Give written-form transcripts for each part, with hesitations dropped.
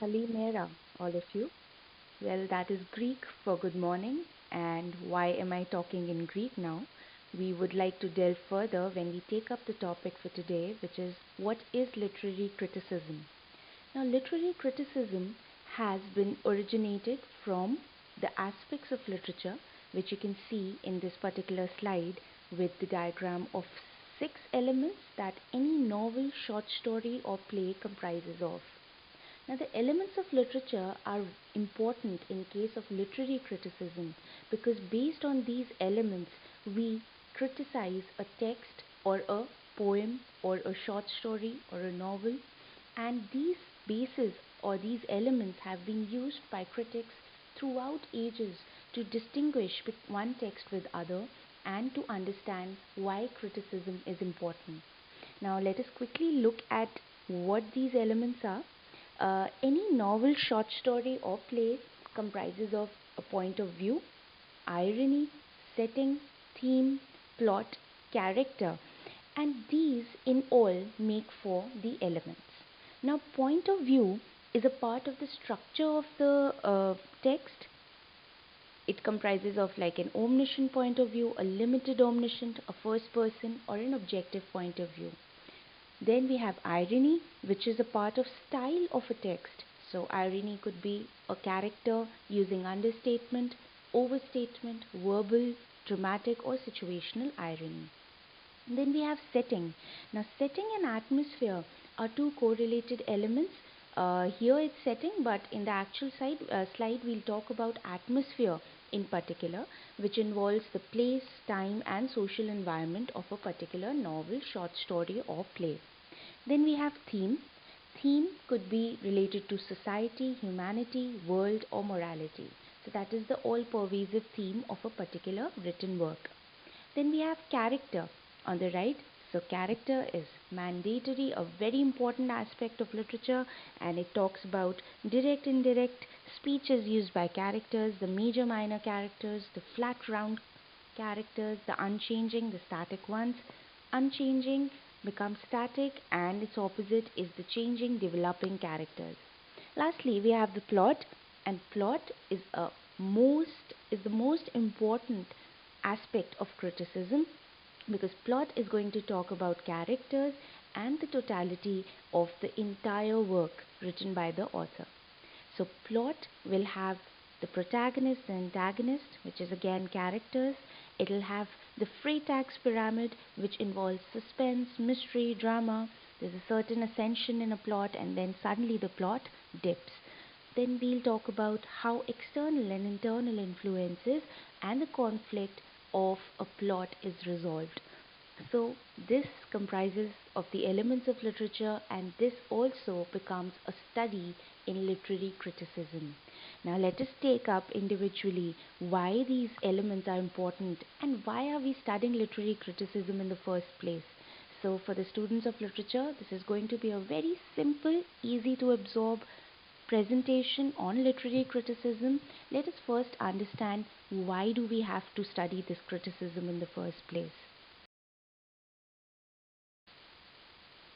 Kalimera, all of you. Well, that is Greek for good morning. And why am I talking in Greek now? We would like to delve further when we take up the topic for today, which is what is literary criticism? Now, literary criticism has been originated from the aspects of literature, which you can see in this particular slide with the diagram of six elements that any novel, short story, or play comprises of. Now, the elements of literature are important in case of literary criticism because based on these elements, we criticize a text or a poem or a short story or a novel, and these bases or these elements have been used by critics throughout ages to distinguish one text with other and to understand why criticism is important. Now, let us quickly look at what these elements are. Any novel, short story, or play comprises of a point of view, irony, setting, theme, plot, character, and these in all make for the elements. Now, point of view is a part of the structure of the text. It comprises of like an omniscient point of view, a limited omniscient, a first person, or an objective point of view. Then we have irony, which is a part of style of a text. So irony could be a character using understatement, overstatement, verbal, dramatic, or situational irony. Then we have setting. Now, setting and atmosphere are two correlated elements. Here it's setting, but in the actual slide, we'll talk about atmosphere in particular, which involves the place, time, and social environment of a particular novel, short story, or play. Then we have theme. Theme could be related to society, humanity, world, or morality. So that is the all pervasive theme of a particular written work. Then we have character on the right. So character is mandatory, a very important aspect of literature, and it talks about direct, indirect speeches used by characters, the major, minor characters, the flat, round characters, the unchanging, the static ones. Unchanging becomes static, and its opposite is the changing, developing characters. Lastly, we have the plot, and plot is the most important aspect of criticism because plot is going to talk about characters and the totality of the entire work written by the author. So plot will have the protagonist and antagonist, which is again characters. It'll have the Freytag's pyramid, which involves suspense, mystery, drama. There's a certain ascension in a plot, and then suddenly the plot dips. Then we'll talk about how external and internal influences and the conflict of a plot is resolved. So this comprises of the elements of literature, and this also becomes a study in literary criticism. Now let us take up individually why these elements are important and why are we studying literary criticism in the first place. So for the students of literature, this is going to be a very simple, easy to absorb presentation on literary criticism. Let us first understand why do we have to study this criticism in the first place.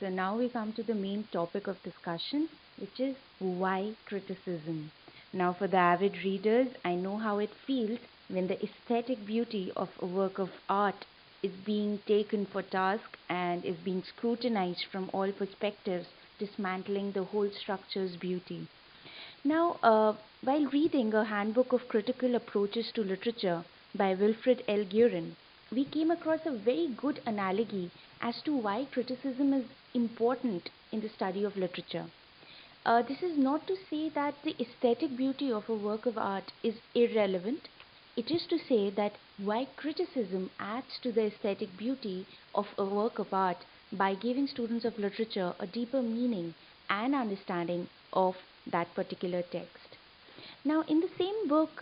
So now we come to the main topic of discussion, which is why criticism. Now, for the avid readers, I know how it feels when the aesthetic beauty of a work of art is being taken for task and is being scrutinized from all perspectives, dismantling the whole structure's beauty. Now, while reading a handbook of critical approaches to literature by Wilfred L. Guerin, we came across a very good analogy as to why criticism is important in the study of literature. This is not to say that the aesthetic beauty of a work of art is irrelevant. It is to say that why criticism adds to the aesthetic beauty of a work of art by giving students of literature a deeper meaning and understanding of that particular text. Now, in the same book,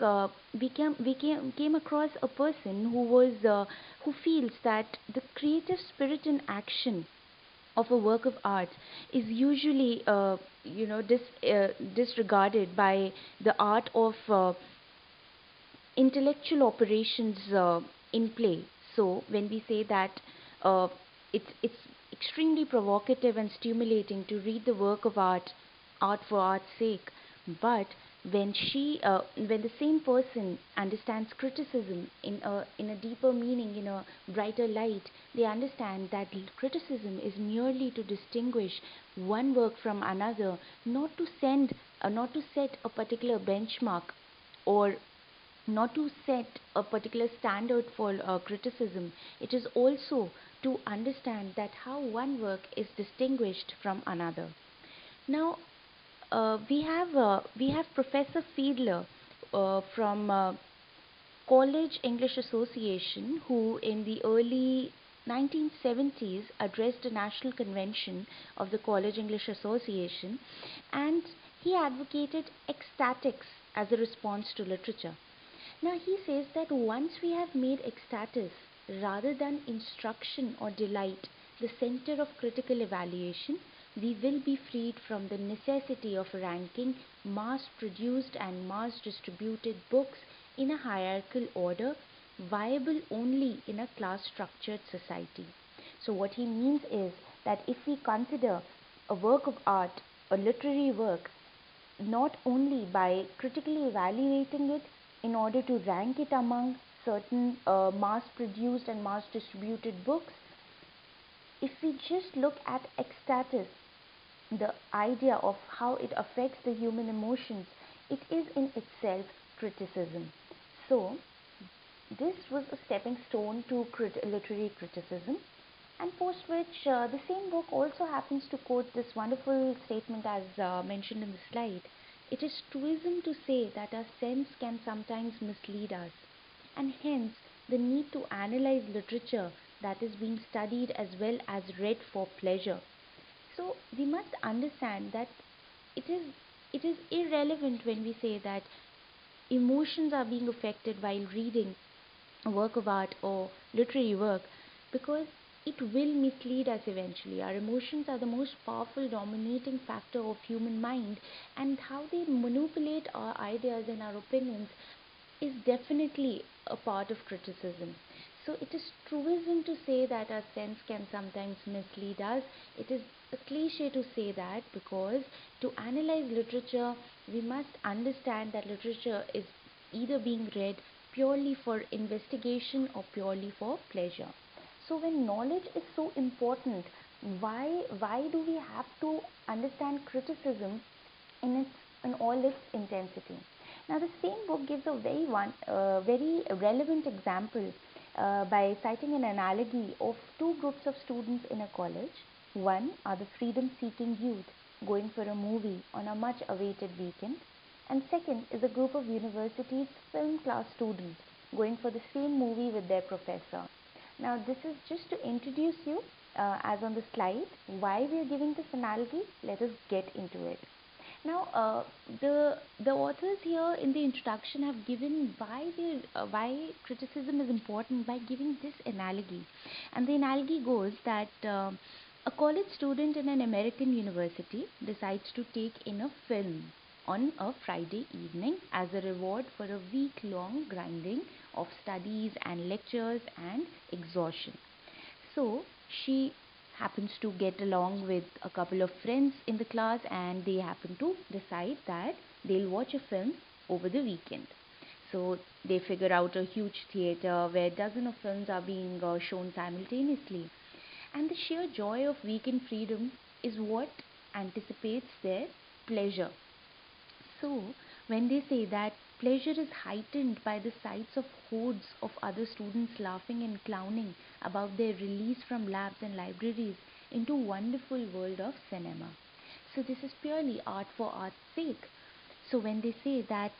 came across a person who feels that the creative spirit in action of a work of art is usually disregarded by the art of intellectual operations in play. So when we say that it's extremely provocative and stimulating to read the work of art art for art's sake. But when the same person understands criticism in a deeper meaning, in a brighter light, they understand that criticism is merely to distinguish one work from another, not to set a particular benchmark, or not to set a particular standard for criticism. It is also to understand that how one work is distinguished from another. Now, we have Professor Fiedler from College English Association, who in the early 1970s addressed a national convention of the College English Association, and he advocated ecstatics as a response to literature. Now he says that once we have made ecstasis, rather than instruction or delight, the center of critical evaluation, we will be freed from the necessity of ranking mass produced and mass distributed books in a hierarchical order, viable only in a class structured society. So, what he means is that if we consider a work of art, a literary work, not only by critically evaluating it in order to rank it among certain mass produced and mass distributed books, if we just look at ecstasis, the idea of how it affects the human emotions, it is in itself criticism. So, this was a stepping stone to literary criticism, and post which the same book also happens to quote this wonderful statement as mentioned in the slide. It is truism to say that our sense can sometimes mislead us, and hence the need to analyze literature that is being studied as well as read for pleasure. So we must understand that it is it is irrelevant when we say that emotions are being affected while reading a work of art or literary work, because it will mislead us eventually. Our emotions are the most powerful dominating factor of human mind, and how they manipulate our ideas and our opinions is definitely a part of criticism. So it is truism to say that our sense can sometimes mislead us. It is a cliche to say that, because to analyze literature, we must understand that literature is either being read purely for investigation or purely for pleasure. So when knowledge is so important, why do we have to understand criticism in all its intensity? Now, the same book gives a very relevant example by citing an analogy of two groups of students in a college. One are the freedom-seeking youth going for a movie on a much-awaited weekend, and second is a group of university's film class students going for the same movie with their professor. Now, this is just to introduce you, as on the slide, why we are giving this analogy. Let us get into it. Now, the authors here in the introduction have given why criticism is important by giving this analogy, and the analogy goes that a college student in an American university decides to take in a film on a Friday evening as a reward for a week-long grinding of studies and lectures and exhaustion. So she happens to get along with a couple of friends in the class, and they happen to decide that they'll watch a film over the weekend. So they figure out a huge theater where dozen of films are being shown simultaneously. And the sheer joy of weekend freedom is what anticipates their pleasure. So, when they say that pleasure is heightened by the sights of hordes of other students laughing and clowning about their release from labs and libraries into wonderful world of cinema. So this is purely art for art's sake. So when they say that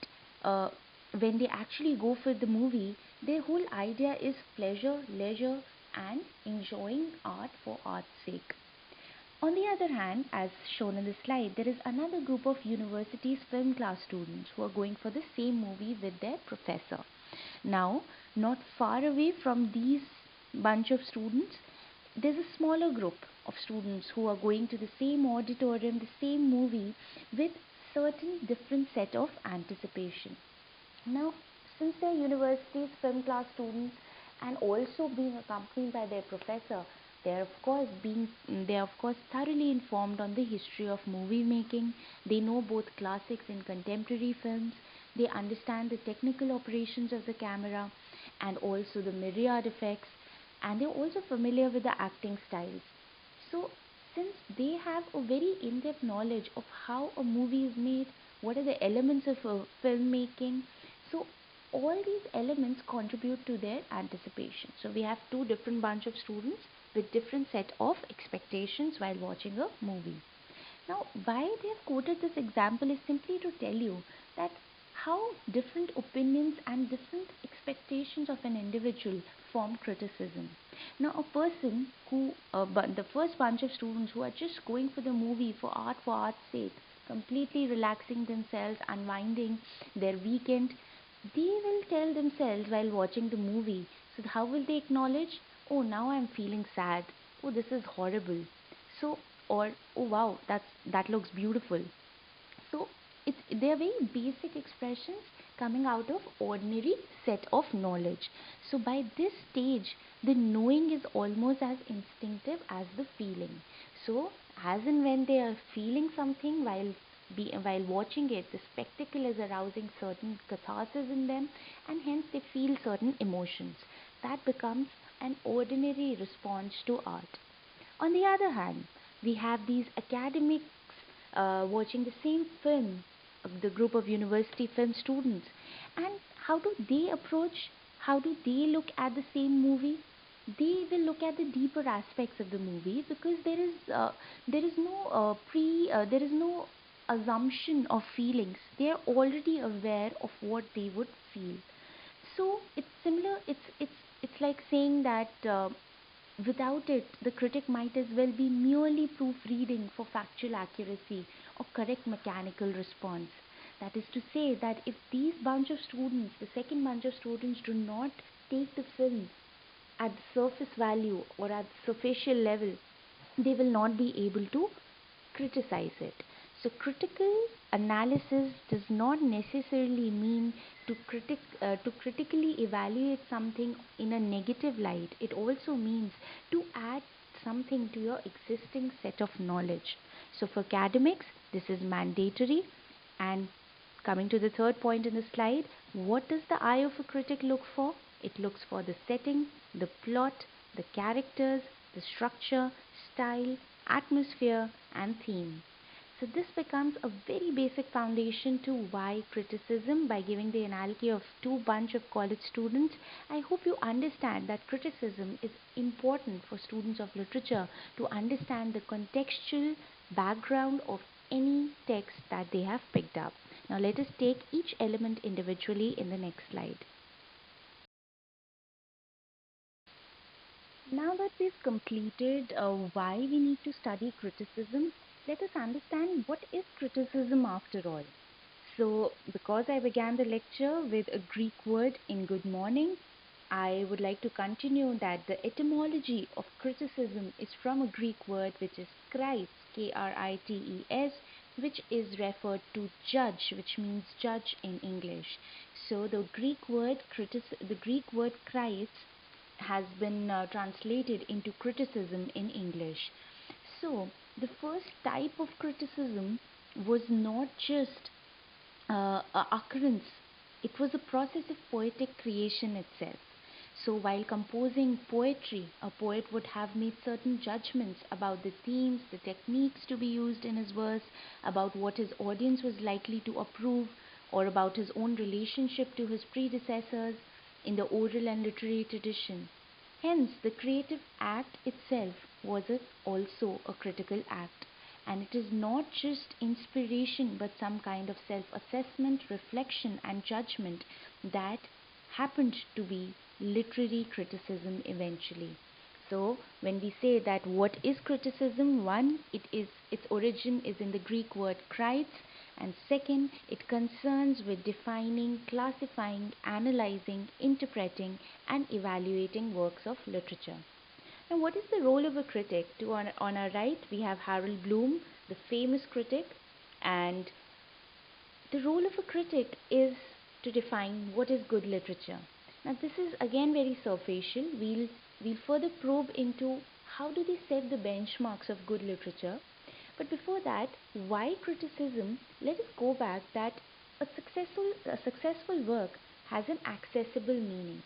uh, when they actually go for the movie, their whole idea is pleasure, leisure, and enjoying art for art's sake. On the other hand, as shown in the slide, there is another group of university's film class students who are going for the same movie with their professor. Now, not far away from these bunch of students, there's a smaller group of students who are going to the same auditorium, the same movie, with certain different set of anticipation. Now, since they're university's film class students and also being accompanied by their professor, They are of course thoroughly informed on the history of movie making. They know both classics and contemporary films. They understand the technical operations of the camera and also the myriad effects, and they're also familiar with the acting styles. So, since they have a very in-depth knowledge of how a movie is made, what are the elements of filmmaking, so all these elements contribute to their anticipation. So we have two different bunch of students with different set of expectations while watching a movie. Now, why they have quoted this example is simply to tell you that how different opinions and different expectations of an individual form criticism. Now, a person who, but the first bunch of students who are just going for the movie for art's sake, completely relaxing themselves, unwinding their weekend, they will tell themselves while watching the movie. So, how will they acknowledge? Oh, now I'm feeling sad. Oh, this is horrible. So, or oh wow, that looks beautiful. So they're very basic expressions coming out of ordinary set of knowledge. So by this stage, the knowing is almost as instinctive as the feeling. So as and when they are feeling something while watching it, the spectacle is arousing certain catharsis in them, and hence they feel certain emotions. That becomes an ordinary response to art. On the other hand, we have these academics watching the same film, the group of university film students, and how do they approach, how do they look at the same movie? They will look at the deeper aspects of the movie because there is no assumption of feelings. They are already aware of what they would feel. So it's similar. It's like saying that without it, the critic might as well be merely proofreading for factual accuracy or correct mechanical response. That is to say that if these bunch of students, the second bunch of students, do not take the film at the surface value or at the superficial level, they will not be able to criticize it. So, critical analysis does not necessarily mean to critically evaluate something in a negative light. It also means to add something to your existing set of knowledge. So, for academics, this is mandatory. And coming to the third point in the slide, what does the eye of a critic look for? It looks for the setting, the plot, the characters, the structure, style, atmosphere, and theme. So this becomes a very basic foundation to why criticism. By giving the analogy of two bunch of college students, I hope you understand that criticism is important for students of literature to understand the contextual background of any text that they have picked up. Now let us take each element individually in the next slide. Now that we've completed why we need to study criticism, let us understand what is criticism after all. So, because I began the lecture with a Greek word in good morning, I would like to continue that the etymology of criticism is from a Greek word which is krites, Krites, which is referred to judge, which means judge in English. So the Greek word krites has been translated into criticism in English. So, the first type of criticism was not just a occurrence, it was a process of poetic creation itself. So, while composing poetry, a poet would have made certain judgments about the themes, the techniques to be used in his verse, about what his audience was likely to approve, or about his own relationship to his predecessors in the oral and literary tradition. Hence, the creative act itself was also a critical act. And it is not just inspiration but some kind of self assessment, reflection, and judgment that happened to be literary criticism eventually. So, when we say that what is criticism, one, its origin is in the Greek word krites, and second, it concerns with defining, classifying, analyzing, interpreting, and evaluating works of literature. Now, what is the role of a critic? On our right, we have Harold Bloom, the famous critic, and the role of a critic is to define what is good literature. Now, this is again very superficial. We'll further probe into how do they set the benchmarks of good literature? But before that, why criticism? Let us go back that a successful work has an accessible meaning.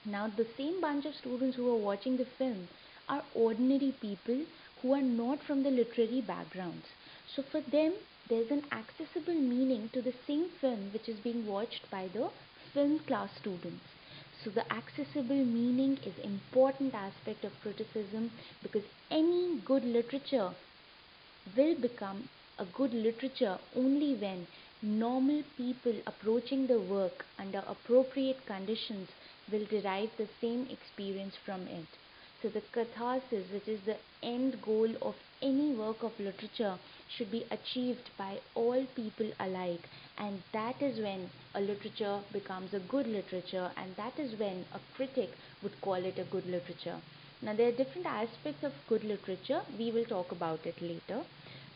Now, the same bunch of students who are watching the film are ordinary people who are not from the literary backgrounds. So, for them, there's an accessible meaning to the same film which is being watched by the film class students. So, the accessible meaning is important aspect of criticism, because any good literature will become a good literature only when normal people approaching the work under appropriate conditions will derive the same experience from it. So, the catharsis, which is the end goal of any work of literature, should be achieved by all people alike, and that is when a literature becomes a good literature, and that is when a critic would call it a good literature. Now, there are different aspects of good literature. We will talk about it later.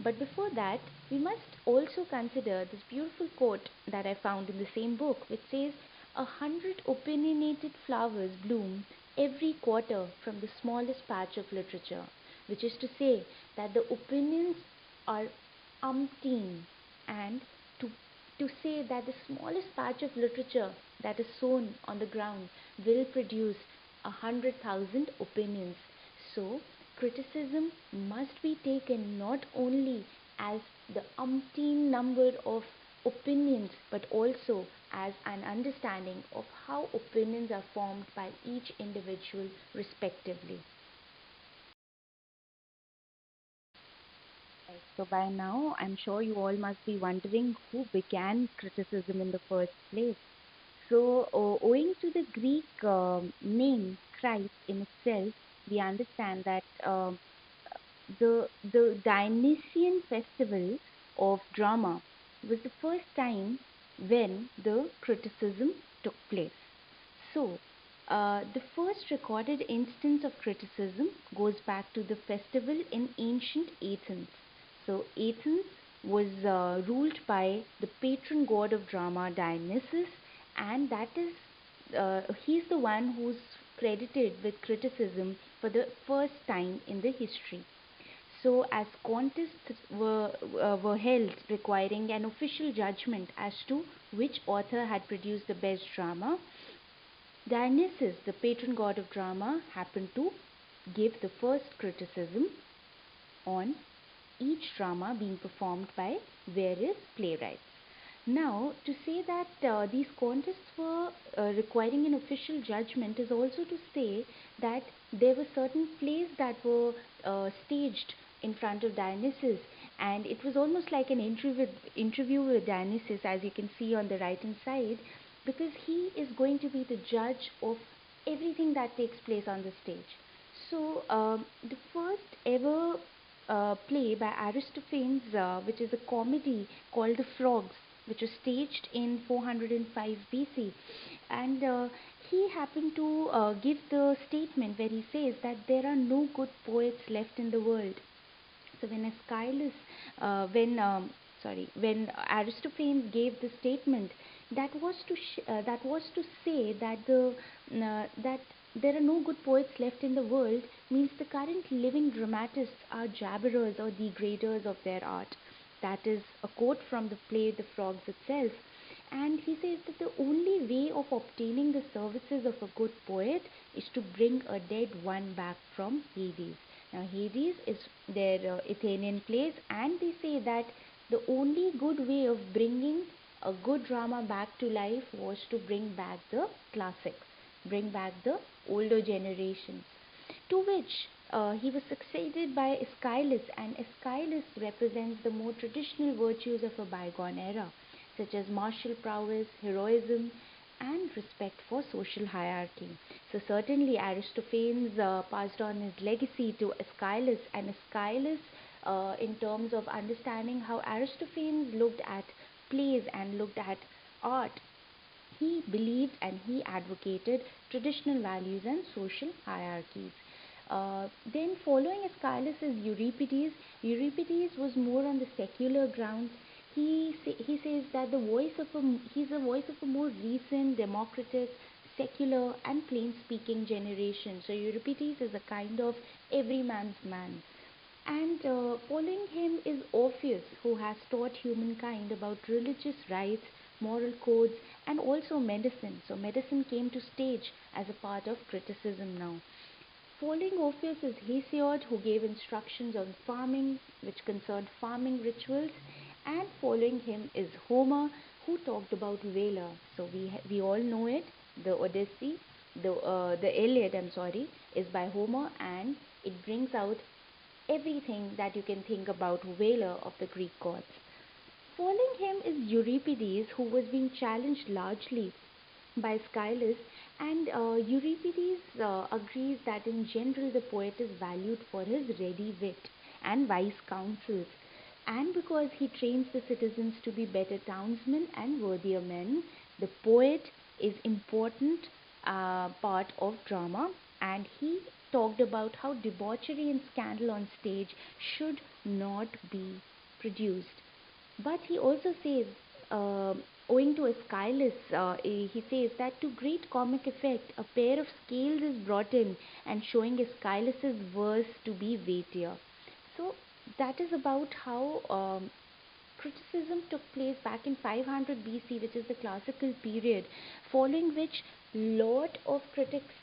But before that, we must also consider this beautiful quote that I found in the same book, which says, "A hundred opinionated flowers bloom every quarter from the smallest patch of literature," which is to say that the opinions are umpteen, and to, to say that the smallest patch of literature that is sown on the ground will produce 100,000 opinions. So, criticism must be taken not only as the umpteen number of opinions, but also as an understanding of how opinions are formed by each individual respectively. Right. So by now, I'm sure you all must be wondering who began criticism in the first place. So, owing to the Greek name Christ in itself, we understand that the Dionysian festival of drama was the first time when the criticism took place. So, the first recorded instance of criticism goes back to the festival in ancient Athens. So, Athens was ruled by the patron god of drama, Dionysus, and that is he's the one who's credited with criticism for the first time in the history. So, as contests were held requiring an official judgment as to which author had produced the best drama, Dionysus, the patron god of drama, happened to give the first criticism on each drama being performed by various playwrights. Now, to say that these contests were requiring an official judgment is also to say that there were certain plays that were staged in front of Dionysus, and it was almost like an interview with Dionysus, as you can see on the right hand side, because he is going to be the judge of everything that takes place on the stage. So, the first ever play by Aristophanes, which is a comedy called The Frogs, which was staged in 405 BC. And he happened to give the statement where he says that there are no good poets left in the world. So when Aeschylus, when Aristophanes gave the statement, that was to say that that there are no good poets left in the world means the current living dramatists are jabberers or degraders of their art. That is a quote from the play The Frogs itself. And he says that the only way of obtaining the services of a good poet is to bring a dead one back from Hades. Now, Hades is their Athenian place, and they say that the only good way of bringing a good drama back to life was to bring back the classics, bring back the older generations. To which he was succeeded by Aeschylus, and Aeschylus represents the more traditional virtues of a bygone era, such as martial prowess, heroism, and respect for social hierarchy. So, certainly, Aristophanes passed on his legacy to Aeschylus, and Aeschylus, in terms of understanding how Aristophanes looked at plays and looked at art, he believed and he advocated traditional values and social hierarchies. Then, following Aeschylus is Euripides. Euripides was more on the secular grounds. He says that he's the voice of a more recent, democratic, secular and plain speaking generation. So Euripides is a kind of every man's man. And following him is Orpheus, who has taught humankind about religious rites, moral codes, and also medicine. So, medicine came to stage as a part of criticism now. Following Orpheus is Hesiod, who gave instructions on farming, which concerned farming rituals, and following him is Homer, who talked about Valor. So we all know it. The Odyssey, the Iliad, I'm sorry, is by Homer, and it brings out everything that you can think about valor of the Greek gods. Following him is Euripides, who was being challenged largely by Aeschylus, and Euripides agrees that in general the poet is valued for his ready wit and wise counsels, and because he trains the citizens to be better townsmen and worthier men, the poet is important part of drama, and he talked about how debauchery and scandal on stage should not be produced. But he also says, uh, owing to Aeschylus, he says that to great comic effect, a pair of scales is brought in and showing Aeschylus's verse to be weightier. So that is about how criticism took place back in 500 BC, which is the classical period, following which lot of critics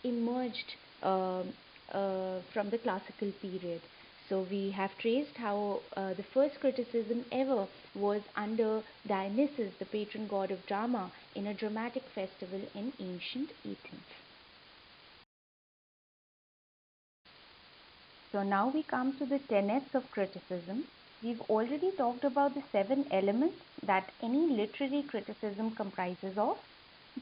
emerged from the classical period. So we have traced how the first criticism ever was under Dionysus, the patron god of drama, in a dramatic festival in ancient Athens. So now we come to the tenets of criticism. We've already talked about the 7 elements that any literary criticism comprises of,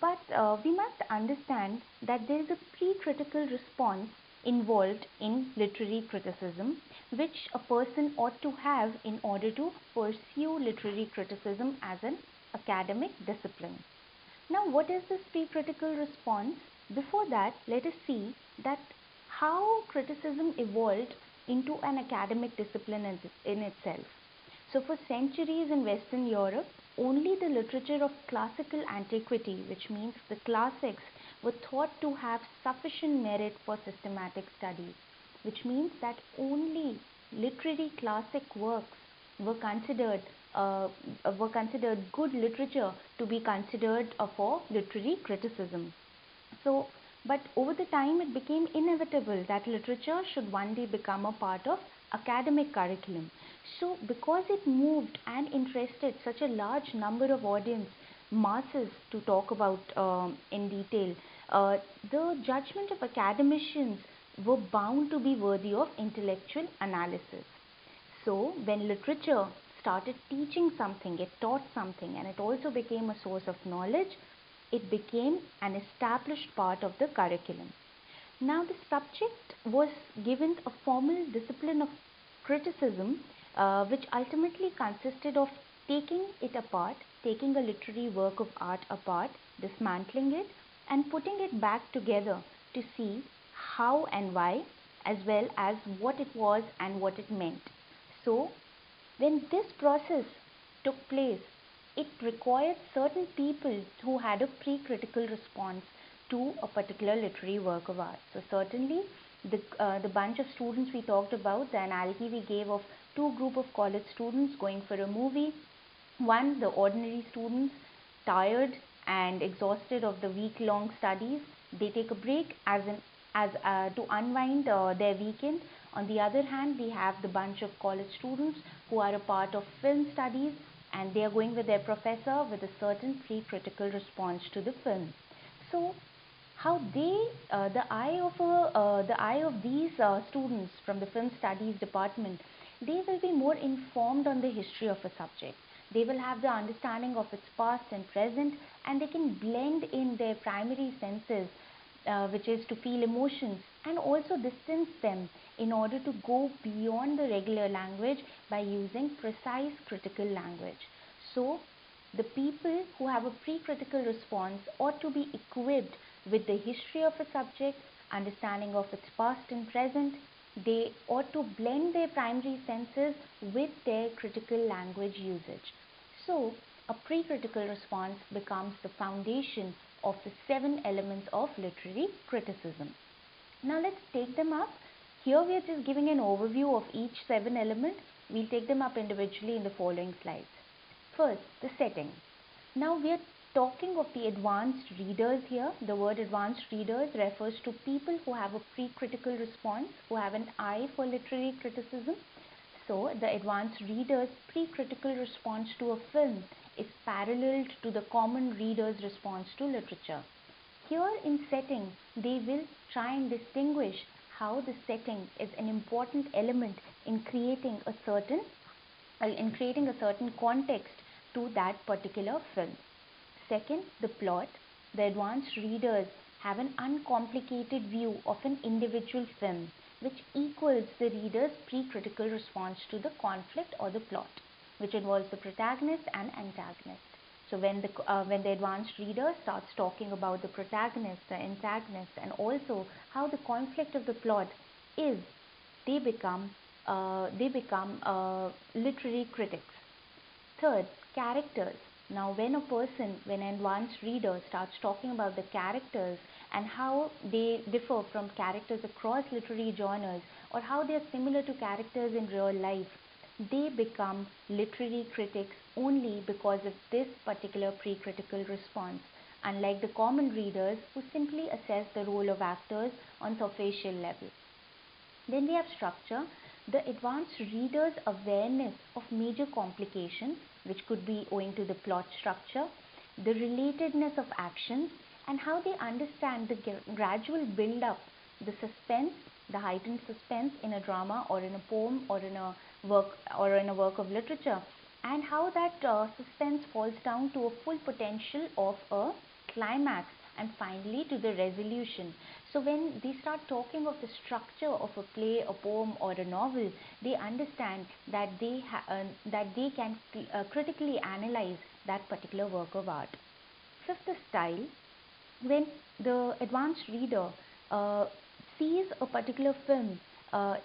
but we must understand that there is a pre-critical response involved in literary criticism, which a person ought to have in order to pursue literary criticism as an academic discipline. Now, what is this pre-critical response? Before that, let us see that how criticism evolved into an academic discipline in itself. So, for centuries in Western Europe, only the literature of classical antiquity, which means the classics, were thought to have sufficient merit for systematic study, which means that only literary classic works were considered good literature to be considered for literary criticism. So, but over the time it became inevitable that literature should one day become a part of academic curriculum. So, because it moved and interested such a large number of audience masses to talk about in detail, the judgment of academicians were bound to be worthy of intellectual analysis. So, when literature started teaching something, it taught something, and it also became a source of knowledge, it became an established part of the curriculum. Now, the subject was given a formal discipline of criticism, which ultimately consisted of taking it apart, taking a literary work of art apart, dismantling it, and putting it back together to see how and why, as well as what it was and what it meant. So, when this process took place, it required certain people who had a pre-critical response to a particular literary work of art. So certainly the bunch of students we talked about, the analogy we gave of two group of college students going for a movie. One, the ordinary students, tired and exhausted of the week-long studies, they take a break as to unwind their weekend. On the other hand, we have the bunch of college students who are a part of film studies, and they are going with their professor with a certain pre-critical response to the film. So how the eye of these students from the film studies department, they will be more informed on the history of a subject. They will have the understanding of its past and present, and they can blend in their primary senses, which is to feel emotions, and also distance them in order to go beyond the regular language by using precise critical language. So the people who have a pre-critical response ought to be equipped with the history of a subject, understanding of its past and present. They ought to blend their primary senses with their critical language usage. So, A pre-critical response becomes the foundation of the 7 elements of literary criticism. Now let's take them up. Here we are just giving an overview of each 7 element. We'll take them up individually in the following slides. First, the setting. Now we are talking of the advanced readers here. The word advanced readers refers to people who have a pre-critical response, who have an eye for literary criticism. So the advanced reader's pre-critical response to a film is paralleled to the common reader's response to literature. Here in setting, they will try and distinguish how the setting is an important element in creating a certain context to that particular film. Second, the plot. The advanced readers have an uncomplicated view of an individual film, which equals the reader's pre-critical response to the conflict or the plot, which involves the protagonist and antagonist. So when the advanced reader starts talking about the protagonist, the antagonist, and also how the conflict of the plot is, they become literary critics. Third, characters. Now, when an advanced reader starts talking about the characters and how they differ from characters across literary genres, or how they are similar to characters in real life, they become literary critics only because of this particular pre-critical response, unlike the common readers who simply assess the role of actors on superficial level. Then we have structure. The advanced reader's awareness of major complications, which could be owing to the plot structure, the relatedness of actions, and how they understand the gradual build up, the suspense, the heightened suspense in a drama or in a poem or in a work of literature, and how that suspense falls down to a full potential of a climax and finally to the resolution. So when they start talking of the structure of a play, a poem, or a novel, they understand that they can critically analyze that particular work of art. Fifth is style. When the advanced reader uh, sees a particular film as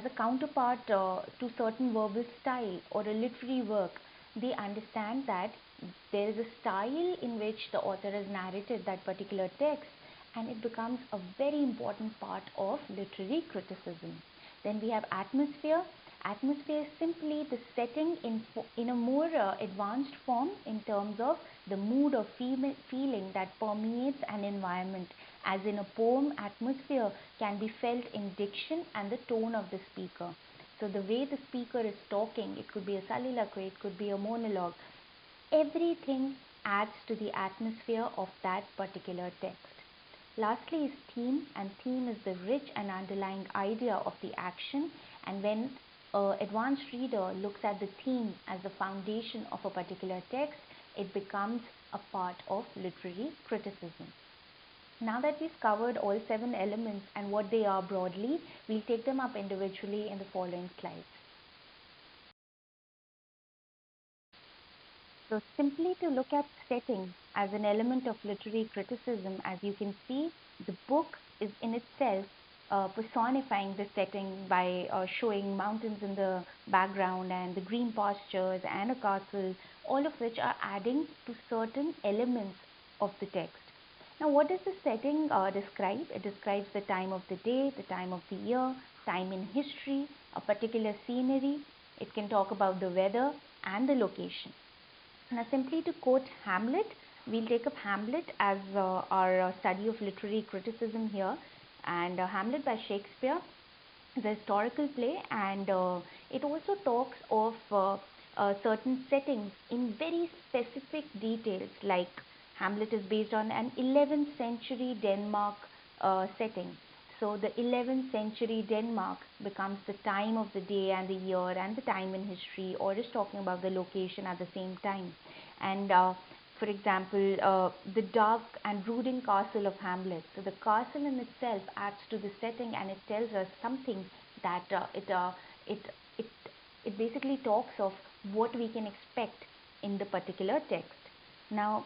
a counterpart to certain verbal style or a literary work, they understand that there is a style in which the author has narrated that particular text, and it becomes a very important part of literary criticism. Then we have atmosphere. Atmosphere is simply the setting in a more advanced form in terms of the mood or feeling that permeates an environment. As in a poem, atmosphere can be felt in diction and the tone of the speaker. So the way the speaker is talking, it could be a soliloquy, it could be a monologue, everything adds to the atmosphere of that particular text. Lastly is theme, and theme is the rich and underlying idea of the action. And when an advanced reader looks at the theme as the foundation of a particular text, it becomes a part of literary criticism. Now that we've covered all 7 elements and what they are broadly, we'll take them up individually in the following slides. So simply to look at setting as an element of literary criticism, as you can see, the book is in itself personifying the setting by showing mountains in the background and the green pastures and a castle, all of which are adding to certain elements of the text. Now, what does the setting describe? It describes the time of the day, the time of the year, time in history, a particular scenery. It can talk about the weather and the location. Now, simply to quote Hamlet, we'll take up Hamlet as our study of literary criticism here. And Hamlet by Shakespeare is a historical play, and it also talks of certain settings in very specific details, like Hamlet is based on an 11th century Denmark setting. So the 11th century Denmark becomes the time of the day and the year and the time in history, or is talking about the location at the same time. And for example, the dark and brooding castle of Hamlet. So the castle in itself adds to the setting, and it tells us something that it it it basically talks of what we can expect in the particular text. Now,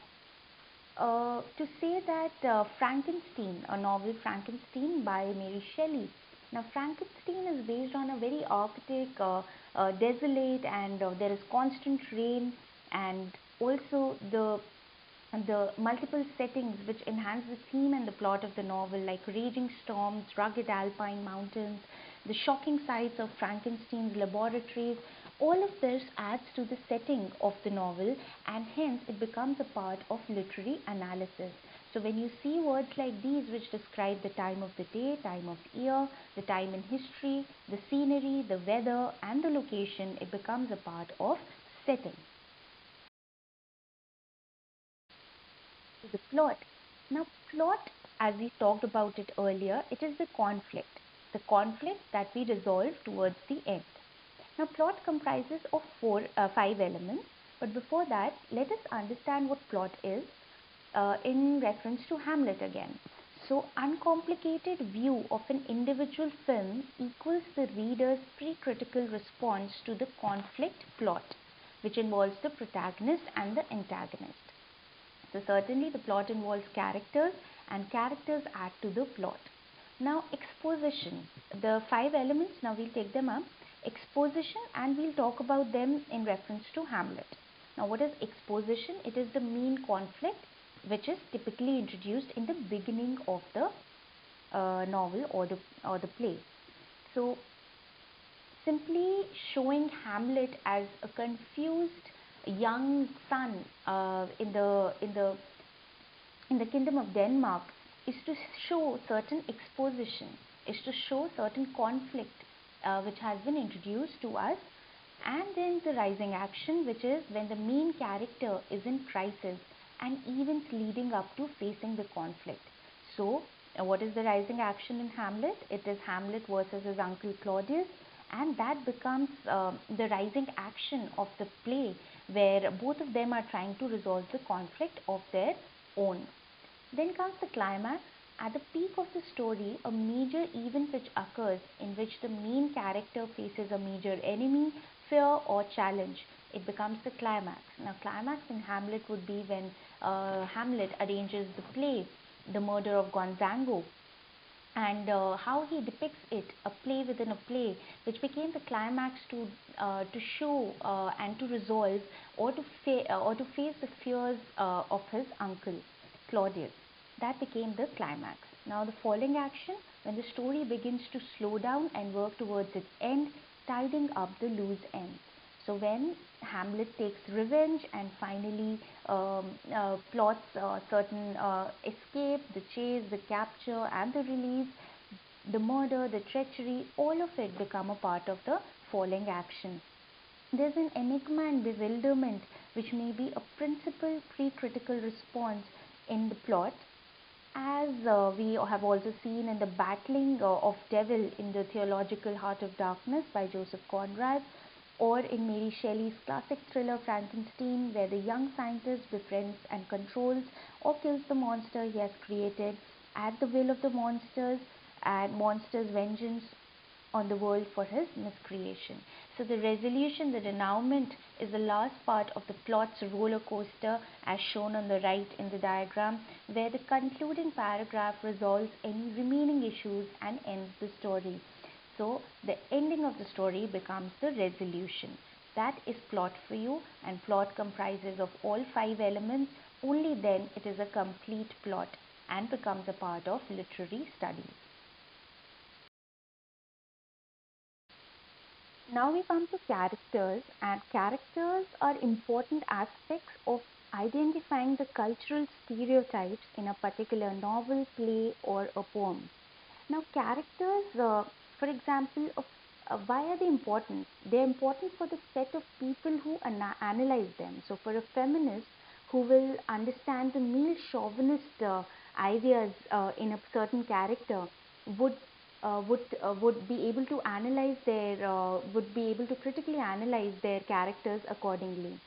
to say that Frankenstein, a novel Frankenstein by Mary Shelley. Now, Frankenstein is based on a very archaic, desolate, and there is constant rain. and also the multiple settings which enhance the theme and the plot of the novel, like raging storms, rugged alpine mountains, the shocking sights of Frankenstein's laboratories. All of this adds to the setting of the novel, and hence it becomes a part of literary analysis. So when you see words like these which describe the time of the day, time of year, the time in history, the scenery, the weather, and the location, it becomes a part of setting. The plot. Now, plot, as we talked about it earlier, it is the conflict that we resolve towards the end. Now, plot comprises of five elements, but before that, let us understand what plot is in reference to Hamlet again. So, uncomplicated view of an individual film equals the reader's pre-critical response to the conflict plot, which involves the protagonist and the antagonist. So certainly the plot involves characters, and characters add to the plot. Now exposition, the five elements, now we'll take them up. Exposition, and we'll talk about them in reference to Hamlet. Now what is exposition? It is the main conflict which is typically introduced in the beginning of the novel or the play. So simply showing Hamlet as a confused young son in the kingdom of Denmark is to show certain exposition, is to show certain conflict which has been introduced to us, and then the rising action, which is when the main character is in crisis and events leading up to facing the conflict. So, what is the rising action in Hamlet? It is Hamlet versus his uncle Claudius, and that becomes the rising action of the play, where both of them are trying to resolve the conflict of their own. Then comes the climax. At the peak of the story, a major event which occurs in which the main character faces a major enemy, fear, or challenge. It becomes the climax. Now, climax in Hamlet would be when Hamlet arranges the play, The Murder of Gonzago, and how he depicts it, a play within a play, which became the climax to show and to resolve or to face the fears of his uncle Claudius. That became the climax. Now the falling action, when the story begins to slow down and work towards its end, tidying up the loose ends. So when Hamlet takes revenge and finally plots certain escape, the chase, the capture, and the release, the murder, the treachery, all of it become a part of the falling action. There's an enigma and bewilderment which may be a principal pre-critical response in the plot, as we have also seen in the battling of devil in the theological Heart of Darkness by Joseph Conrad, or in Mary Shelley's classic thriller Frankenstein, where the young scientist befriends and controls or kills the monster he has created at the will of the monsters, and monsters' vengeance on the world for his miscreation. So the resolution, the denouement, is the last part of the plot's roller coaster, as shown on the right in the diagram, where the concluding paragraph resolves any remaining issues and ends the story. So the ending of the story becomes the resolution. That is plot for you, and plot comprises of all five elements. Only then it is a complete plot and becomes a part of literary studies. Now we come to characters, and characters are important aspects of identifying the cultural stereotypes in a particular novel, play, or a poem. Now, characters, for example, why are they important? They're important for the set of people who analyze them. So, for a feminist who will understand the male chauvinist ideas in a certain character, would would be able to analyze their would be able to critically analyze their characters accordingly.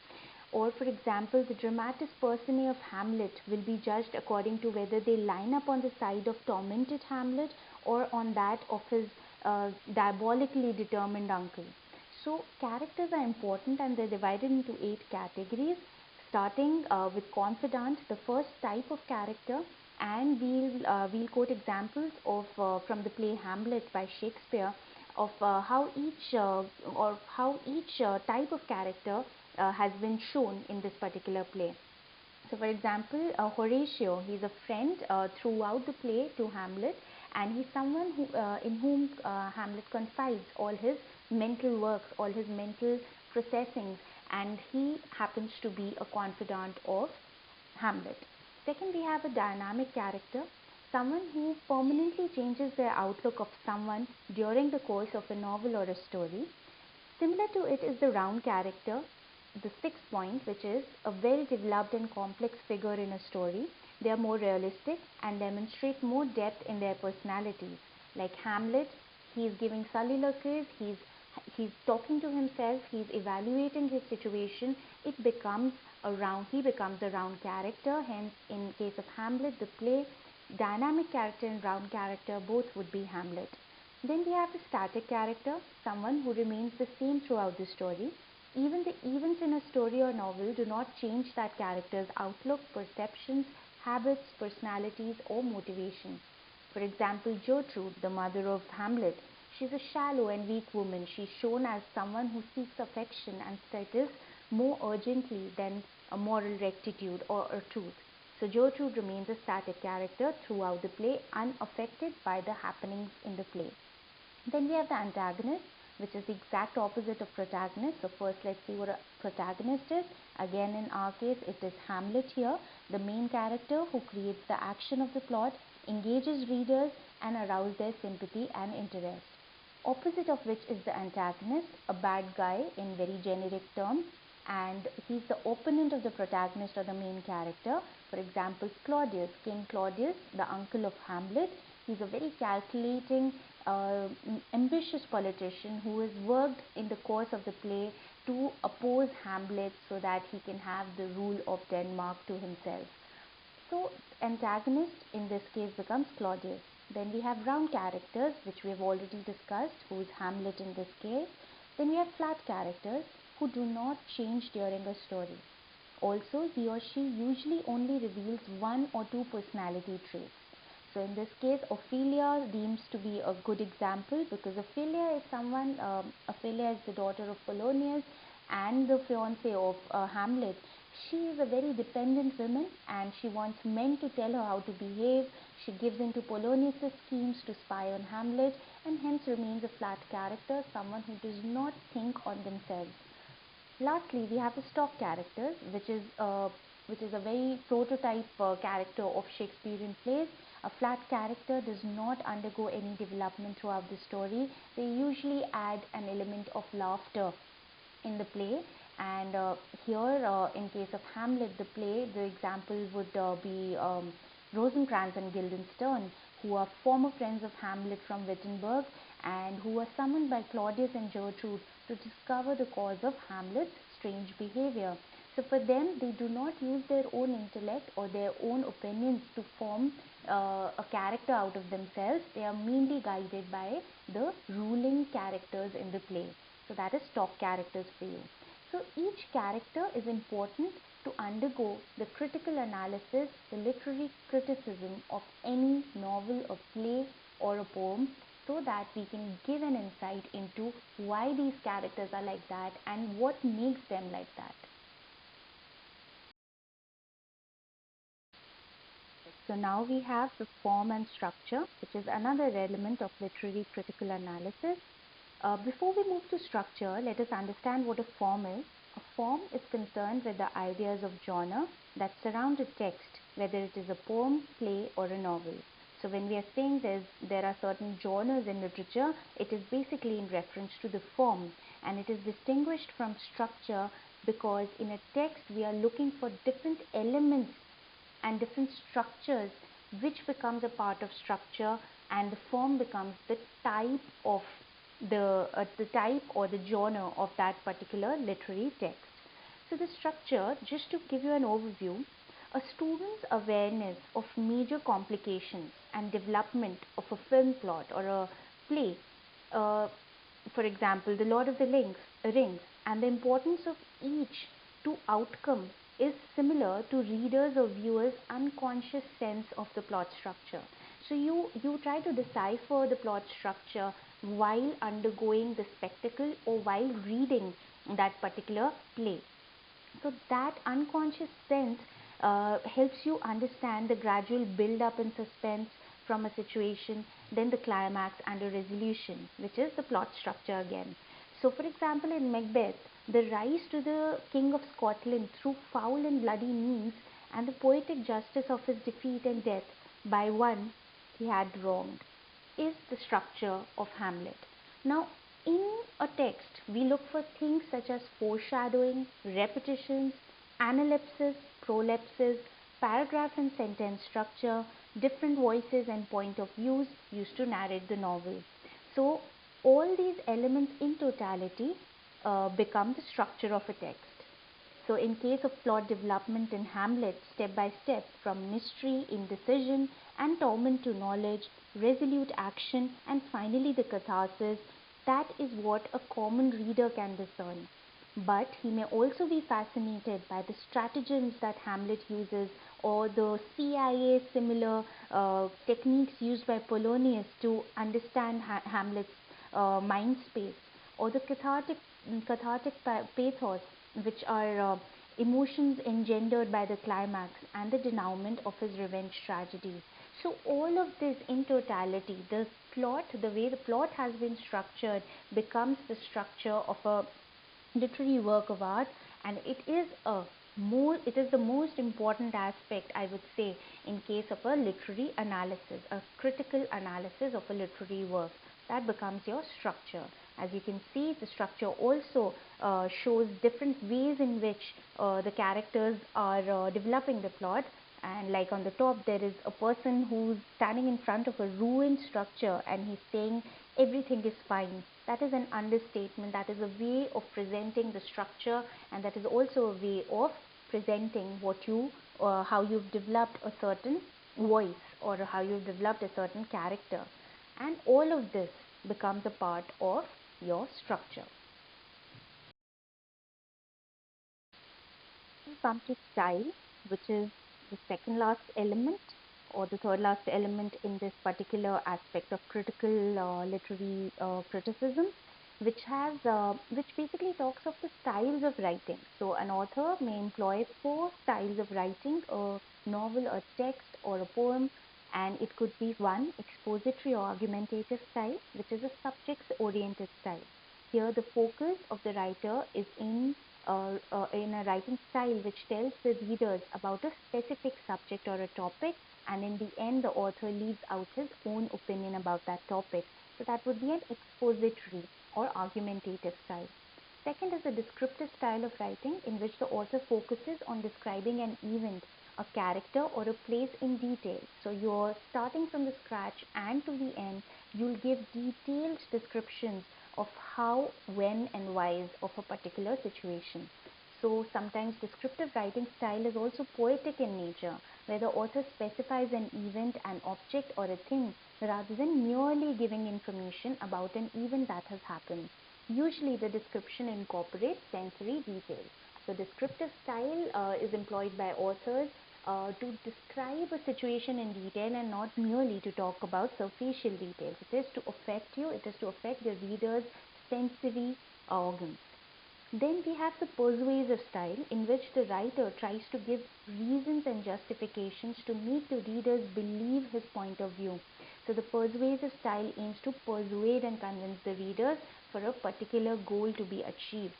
Or, for example, the dramatis personae of Hamlet will be judged according to whether they line up on the side of tormented Hamlet or on that of his diabolically determined uncle. So, characters are important, and they're divided into 8 categories, starting with confidant, the first type of character, and we'll quote examples of from the play Hamlet by Shakespeare, of how each type of character has been shown in this particular play. So, for example, Horatio, he's a friend throughout the play to Hamlet, and he's someone in whom Hamlet confides all his mental works, all his mental processings, and he happens to be a confidant of Hamlet. Second, we have a dynamic character, someone who permanently changes their outlook of someone during the course of a novel or a story. Similar to it is the round character, the sixth point, which is a well developed and complex figure in a story. They are more realistic and demonstrate more depth in their personalities. Like Hamlet, he is giving soliloquies, he's talking to himself, he's evaluating his situation. He becomes a round character. Hence, in case of Hamlet, the play, dynamic character and round character both would be Hamlet. Then we have the static character, someone who remains the same throughout the story. Even the events in a story or novel do not change that character's outlook, perceptions, habits, personalities, or motivations. For example, Gertrude, the mother of Hamlet, she's a shallow and weak woman. She's shown as someone who seeks affection and status more urgently than a moral rectitude or a truth. So Gertrude remains a static character throughout the play, unaffected by the happenings in the play. Then we have the antagonist, which is the exact opposite of protagonist. So first let's see what a protagonist is. Again, in our case, it is Hamlet here, the main character who creates the action of the plot, engages readers and arouses their sympathy and interest. Opposite of which is the antagonist, a bad guy in very generic terms, and he's the opponent of the protagonist or the main character. For example, Claudius, King Claudius, the uncle of Hamlet. He's a very calculating, ambitious politician who has worked in the course of the play to oppose Hamlet so that he can have the rule of Denmark to himself. So antagonist in this case becomes Claudius. Then we have round characters, which we have already discussed, who is Hamlet in this case. Then we have flat characters who do not change during a story. Also, he or she usually only reveals one or two personality traits. So in this case, Ophelia seems to be a good example because Ophelia is the daughter of Polonius and the fiance of Hamlet. She is a very dependent woman and she wants men to tell her how to behave. She gives in to Polonius's schemes to spy on Hamlet and hence remains a flat character, someone who does not think on themselves. Lastly, we have the stock characters, which is a very prototype character of Shakespearean plays. A flat character does not undergo any development throughout the story. They usually add an element of laughter in the play. And here, in case of Hamlet, the play, the example would be Rosencrantz and Guildenstern, who are former friends of Hamlet from Wittenberg and who were summoned by Claudius and Gertrude to discover the cause of Hamlet's strange behavior. So for them, they do not use their own intellect or their own opinions to form a character out of themselves. They are mainly guided by the ruling characters in the play. So that is stock characters for you. So each character is important to undergo the critical analysis, the literary criticism of any novel, a play, or a poem so that we can give an insight into why these characters are like that and what makes them like that. So now we have the form and structure, which is another element of literary critical analysis. Before we move to structure, let us understand what a form is. A form is concerned with the ideas of genre that surround a text, whether it is a poem, play, or a novel. So when we are saying there are certain genres in literature, it is basically in reference to the form, and it is distinguished from structure because in a text we are looking for different elements and different structures which becomes a part of structure, and the form becomes the type of the type or the genre of that particular literary text. So the structure, just to give you an overview, a student's awareness of major complications and development of a film plot or a play, uh, for example, The Lord of the Rings, and the importance of each to outcome is similar to readers or viewers' unconscious sense of the plot structure. So you try to decipher the plot structure while undergoing the spectacle or while reading that particular play. So that unconscious sense helps you understand the gradual build up in suspense from a situation, then the climax and a resolution, which is the plot structure again. So, for example, in Macbeth, the rise to the King of Scotland through foul and bloody means, and the poetic justice of his defeat and death by one he had wronged, is the structure of Hamlet. Now, in a text, we look for things such as foreshadowing, repetitions, analepsis, prolepsis, paragraph and sentence structure, different voices and point of views used to narrate the novel. So, all these elements in totality become the structure of a text. So, in case of plot development in Hamlet, step by step, from mystery, indecision, and torment to knowledge, resolute action, and finally the catharsis, that is what a common reader can discern. But he may also be fascinated by the stratagems that Hamlet uses, or the CIA similar techniques used by Polonius to understand Hamlet's mind space, or the cathartic pathos, which are emotions engendered by the climax and the denouement of his revenge tragedy. So, all of this in totality, the way the plot has been structured, becomes the structure of a literary work of art, and it is the most important aspect, I would say, in case of a literary analysis, a critical analysis of a literary work. That becomes your structure. As you can see, the structure also shows different ways in which the characters are developing the plot. And like on the top, there is a person who's standing in front of a ruined structure and he's saying everything is fine. That is an understatement. That is a way of presenting the structure, and that is also a way of presenting how you've developed a certain voice, or how you've developed a certain character. And all of this becomes a part of your structure. We come to style, which is the second last element or the third last element in this particular aspect of critical literary criticism, which basically talks of the styles of writing. So an author may employ four styles of writing: a novel, a text, or a poem. And it could be one, expository or argumentative style, which is a subject oriented style. Here, the focus of the writer is in a writing style which tells the readers about a specific subject or a topic, and in the end, the author leaves out his own opinion about that topic. So, that would be an expository or argumentative style. Second is a descriptive style of writing in which the author focuses on describing an event, a character, or a place in detail. So you're starting from the scratch, and to the end, you'll give detailed descriptions of how, when, and why of a particular situation. So sometimes descriptive writing style is also poetic in nature, where the author specifies an event, an object, or a thing rather than merely giving information about an event that has happened. Usually, the description incorporates sensory details. So, descriptive style is employed by authors to describe a situation in detail and not merely to talk about superficial details. It is to affect you, it is to affect the reader's sensory organs. Then we have the persuasive style, in which the writer tries to give reasons and justifications to make the readers believe his point of view. So the persuasive style aims to persuade and convince the readers for a particular goal to be achieved.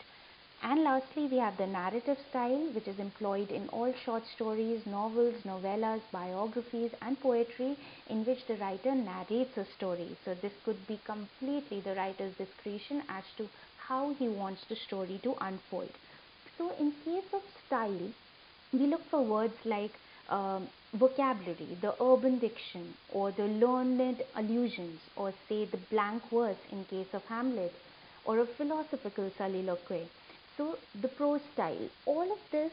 And lastly, we have the narrative style, which is employed in all short stories, novels, novellas, biographies, and poetry, in which the writer narrates a story. So this could be completely the writer's discretion as to how he wants the story to unfold. So in case of style, we look for words like vocabulary, the urban diction, or the learned allusions, or say the blank verse in case of Hamlet, or a philosophical soliloquy. So the prose style, all of this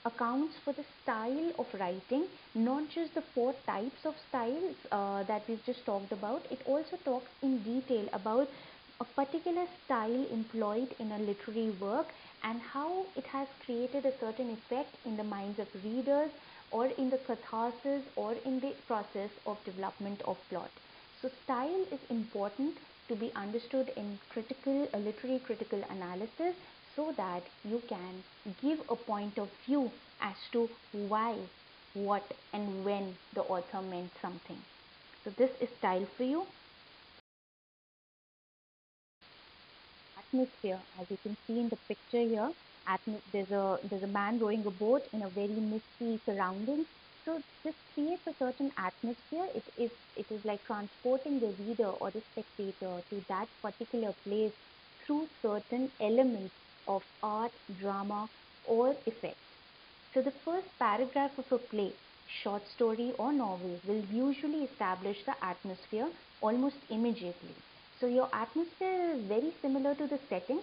accounts for the style of writing, not just the four types of styles that we've just talked about. It also talks in detail about a particular style employed in a literary work and how it has created a certain effect in the minds of readers, or in the catharsis, or in the process of development of plot. So style is important to be understood in literary critical analysis. so that you can give a point of view as to why, what, and when the author meant something. So this is style for you. Atmosphere, as you can see in the picture here, there's a man rowing a boat in a very misty surroundings. So this creates a certain atmosphere. It is like transporting the reader or the spectator to that particular place through certain elements of art, drama, or effect. So the first paragraph of a play, short story, or novel will usually establish the atmosphere almost immediately. So your atmosphere is very similar to the setting,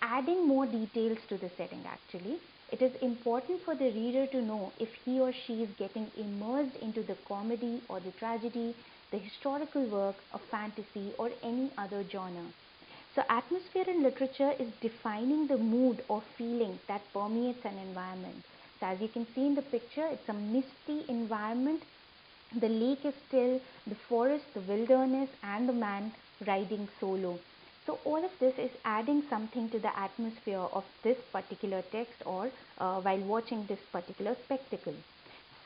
adding more details to the setting actually. It is important for the reader to know if he or she is getting immersed into the comedy or the tragedy, the historical work, a fantasy, or any other genre. So atmosphere in literature is defining the mood or feeling that permeates an environment. So as you can see in the picture, it's a misty environment. The lake is still, the forest, the wilderness, and the man riding solo. So all of this is adding something to the atmosphere of this particular text or while watching this particular spectacle.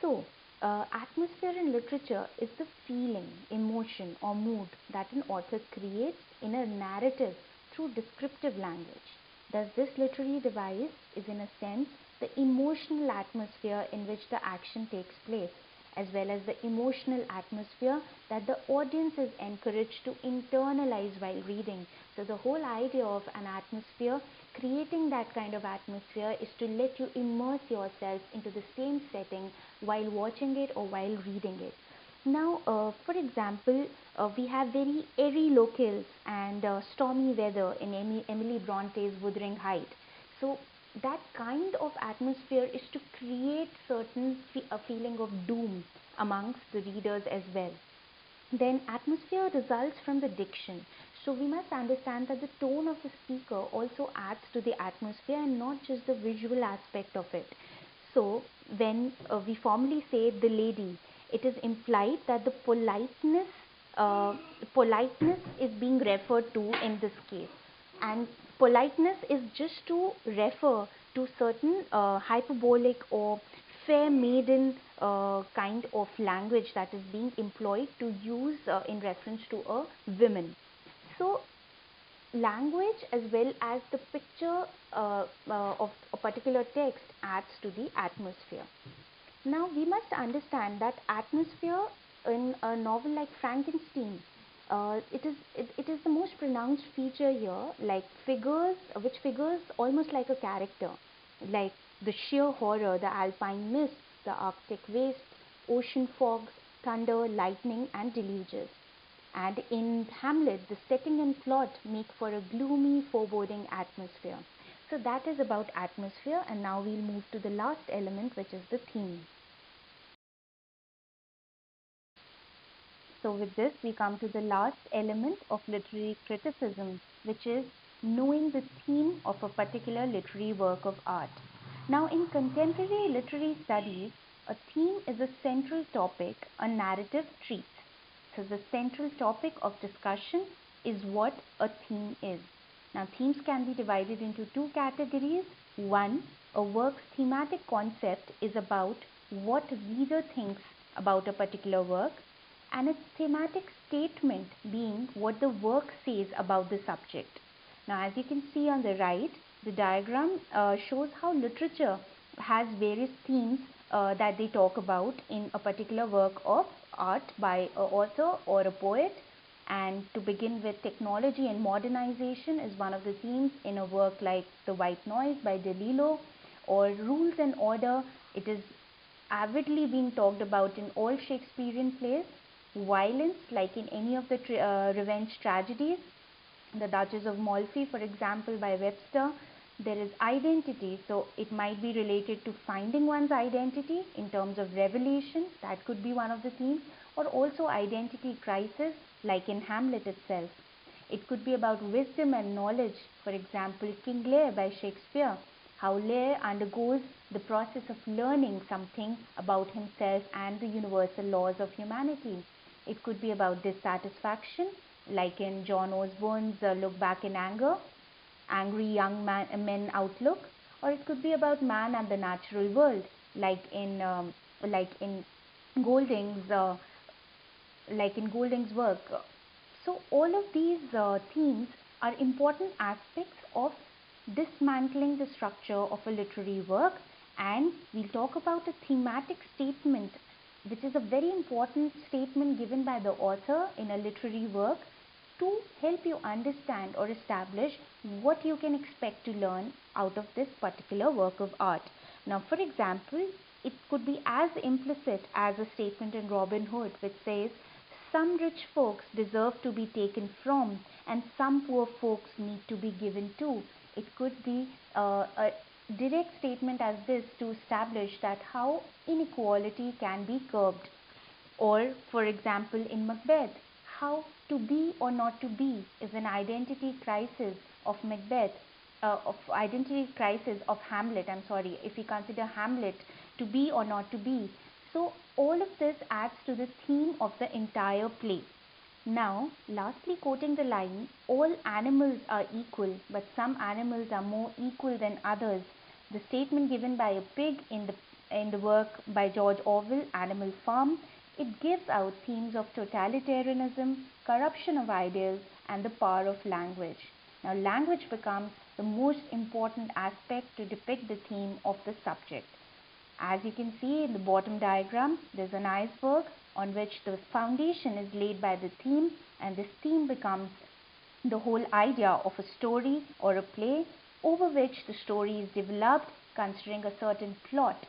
So, atmosphere in literature is the feeling, emotion, or mood that an author creates in a narrative through descriptive language. Thus, this literary device is, in a sense, the emotional atmosphere in which the action takes place, as well as the emotional atmosphere that the audience is encouraged to internalize while reading. So, the whole idea of an atmosphere, creating that kind of atmosphere, is to let you immerse yourself into the same setting while watching it or while reading it. Now, for example, we have very airy locales and stormy weather in Emily Bronte's Wuthering Heights. So, that kind of atmosphere is to create a feeling of doom amongst the readers as well. Then atmosphere results from the diction. So we must understand that the tone of the speaker also adds to the atmosphere and not just the visual aspect of it. So when we formally say the lady, it is implied that the uh, politeness is being referred to in this case. And politeness is just to refer to certain hyperbolic or fair maiden kind of language that is being employed to use in reference to a woman. So language as well as the picture of a particular text adds to the atmosphere. Now we must understand that atmosphere in a novel like Frankenstein, it is the most pronounced feature here, like figures almost like a character, like the sheer horror, the alpine mists, the Arctic wastes, ocean fogs, thunder, lightning, and deluges. And in Hamlet, the setting and plot make for a gloomy, foreboding atmosphere. So that is about atmosphere, and now we'll move to the last element, which is the theme. So with this, we come to the last element of literary criticism, which is knowing the theme of a particular literary work of art. Now, in contemporary literary studies, a theme is a central topic a narrative treats. So the central topic of discussion is what a theme is. Now, themes can be divided into two categories. One, a work's thematic concept is about what reader thinks about a particular work, and its thematic statement being what the work says about the subject. Now, as you can see on the right, the diagram shows how literature has various themes that they talk about in a particular work of art by an author or a poet. And to begin with, technology and modernization is one of the themes in a work like The White Noise by DeLillo, or rules and order. It is avidly being talked about in all Shakespearean plays. Violence, like in any of the revenge tragedies, The Duchess of Malfi, for example, by Webster. There is identity, so it might be related to finding one's identity in terms of revelation, that could be one of the themes, or also identity crisis, like in Hamlet itself. It could be about wisdom and knowledge, for example, King Lear by Shakespeare, how Lear undergoes the process of learning something about himself and the universal laws of humanity. It could be about dissatisfaction, like in John Osborne's Look Back in Anger. angry young men outlook, or it could be about man and the natural world, like in Golding's work. So all of these themes are important aspects of dismantling the structure of a literary work, and we'll talk about a thematic statement, which is a very important statement given by the author in a literary work to help you understand or establish what you can expect to learn out of this particular work of art. Now, for example, it could be as implicit as a statement in Robin Hood which says, some rich folks deserve to be taken from, and some poor folks need to be given to. It could be a direct statement as this to establish that how inequality can be curbed. Or, for example, in Macbeth, how to be or not to be is an identity crisis of Macbeth, of identity crisis of Hamlet. I'm sorry, if we consider Hamlet to be or not to be. So, all of this adds to the theme of the entire play. Now, lastly, quoting the line, all animals are equal, but some animals are more equal than others. The statement given by a pig in the work by George Orwell, Animal Farm, it gives out themes of totalitarianism, corruption of ideas, and the power of language. Now, language becomes the most important aspect to depict the theme of the subject. As you can see in the bottom diagram, there's an iceberg on which the foundation is laid by the theme, and this theme becomes the whole idea of a story or a play over which the story is developed considering a certain plot.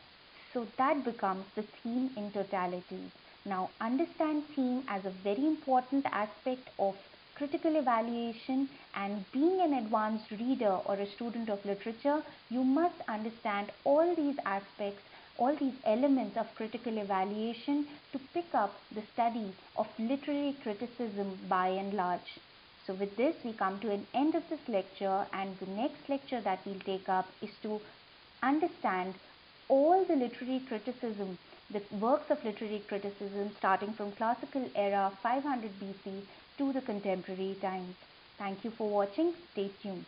So that becomes the theme in totality. Now, understand theme as a very important aspect of critical evaluation, and being an advanced reader or a student of literature, you must understand all these aspects, all these elements of critical evaluation to pick up the study of literary criticism by and large. So with this, we come to an end of this lecture, and the next lecture that we'll take up is to understand all the literary criticism, the works of literary criticism starting from classical era 500 BC to the contemporary times. Thank you for watching. Stay tuned.